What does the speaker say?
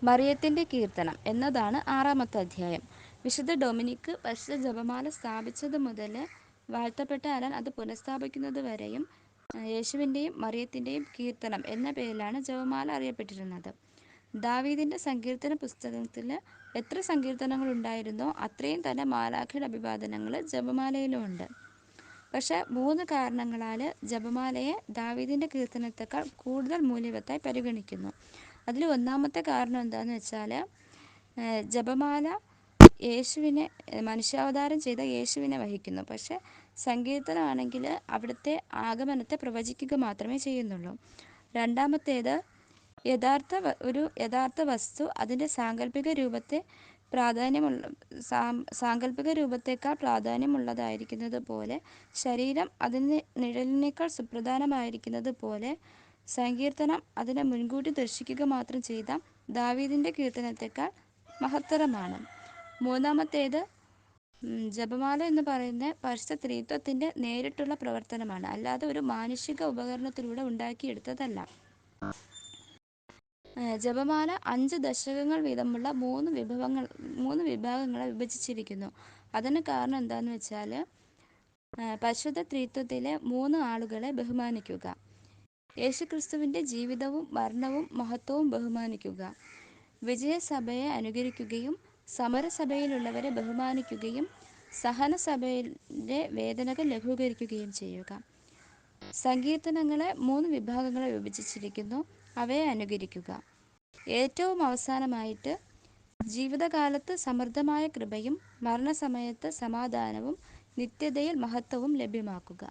മറിയത്തിൻ്റെ കീർത്തനം എന്നതാണ് 6-ാമത്തെ അധ്യായം. വിശുദ്ധ ഡൊമിനിക്ക് പരിശുദ്ധ ജപമാല സ്ഥാപിച്ചത് മുതൽ വാഴ്ത്തപ്പെട്ട അലൻ അത് പുനഃസ്ഥാപിക്കുന്നത് വരെയും യേശുവിൻ്റെയും മറിയത്തിൻ്റെയും കീർത്തനം എന്ന പേരിലാണ് ജപമാല അറിയപ്പെട്ടിരുന്നത്. ദാവീദിൻ്റെ സങ്കീർത്തന പുസ്തകത്തിൽ എത്ര സങ്കീർത്തനങ്ങൾ ഉണ്ടായിരുന്നോ അത്രയും തന്നെ മാലാഖയുടെ അഭിവാദനങ്ങൾ ജപമാലയിലുമുണ്ട്. പക്ഷേ 3 കാരണങ്ങളാൽ ജപമാലയെ ദാവീദിൻ്റെ കീർത്തനത്തെക്കാൾ കൂടുതൽ മൂല്യവത്തായി പരിഗണിക്കുന്നു. അതിൽ ഒന്നാമത്തെ കാരണം എന്താണെന്ന് വെച്ചാൽ, ജപമാല യേശുവിനെ മനുഷ്യാവതാരം ചെയ്ത യേശുവിനെ വഹിക്കുന്നു. പക്ഷേ സങ്കീർത്തനമാണെങ്കിൽ അവിടുത്തെ ആഗമനത്തെ പ്രവചിക്കുക മാത്രമേ ചെയ്യുന്നുള്ളൂ. രണ്ടാമത്തേത്, യഥാർത്ഥ വസ്തു അതിൻ്റെ സാങ്കല്പിക രൂപത്തേക്കാൾ പ്രാധാന്യമുള്ളതായിരിക്കുന്നത് പോലെ, ശരീരം അതിൻ്റെ നിഴലിനേക്കാൾ സുപ്രധാനമായിരിക്കുന്നത് പോലെ, സങ്കീർത്തനം അതിനെ മുൻകൂട്ടി ദർശിക്കുക മാത്രം ചെയ്ത ദാവീദിൻ്റെ കീർത്തനത്തേക്കാൾ മഹത്തരമാണ്. മൂന്നാമത്തേത്, ജപമാല എന്ന് പറയുന്നത് പരിശുദ്ധ ത്രിത്വത്തിൻ്റെ നേരിട്ടുള്ള പ്രവർത്തനമാണ്, അല്ലാതെ ഒരു മാനുഷിക ഉപകരണത്തിലൂടെ ഉണ്ടാക്കിയെടുത്തതല്ല. ജപമാല 5 ദശകങ്ങൾ വീതമുള്ള 3 വിഭാഗങ്ങളെ വിഭജിച്ചിരിക്കുന്നു. അതിന് കാരണം എന്താണെന്ന് വെച്ചാൽ, പരിശുദ്ധ ത്രിത്വത്തിലെ 3 ആളുകളെ ബഹുമാനിക്കുക, യേശുക്രിസ്തുവിൻ്റെ ജീവിതവും മരണവും മഹത്വവും ബഹുമാനിക്കുക, വിജയസഭയെ അനുകരിക്കുകയും സമരസഭയിലുള്ളവരെ ബഹുമാനിക്കുകയും സഹനസഭയിലെ വേദനകൾ ലഘൂകരിക്കുകയും ചെയ്യുക. സങ്കീർത്തനങ്ങളെ 3 വിഭാഗങ്ങളെ വിഭജിച്ചിരിക്കുന്നു. അവയെ അനുകരിക്കുക. ഏറ്റവും അവസാനമായിട്ട്, ജീവിതകാലത്ത് സമൃദ്ധമായ കൃപയും മരണസമയത്ത് സമാധാനവും നിത്യതയിൽ മഹത്വവും ലഭ്യമാക്കുക.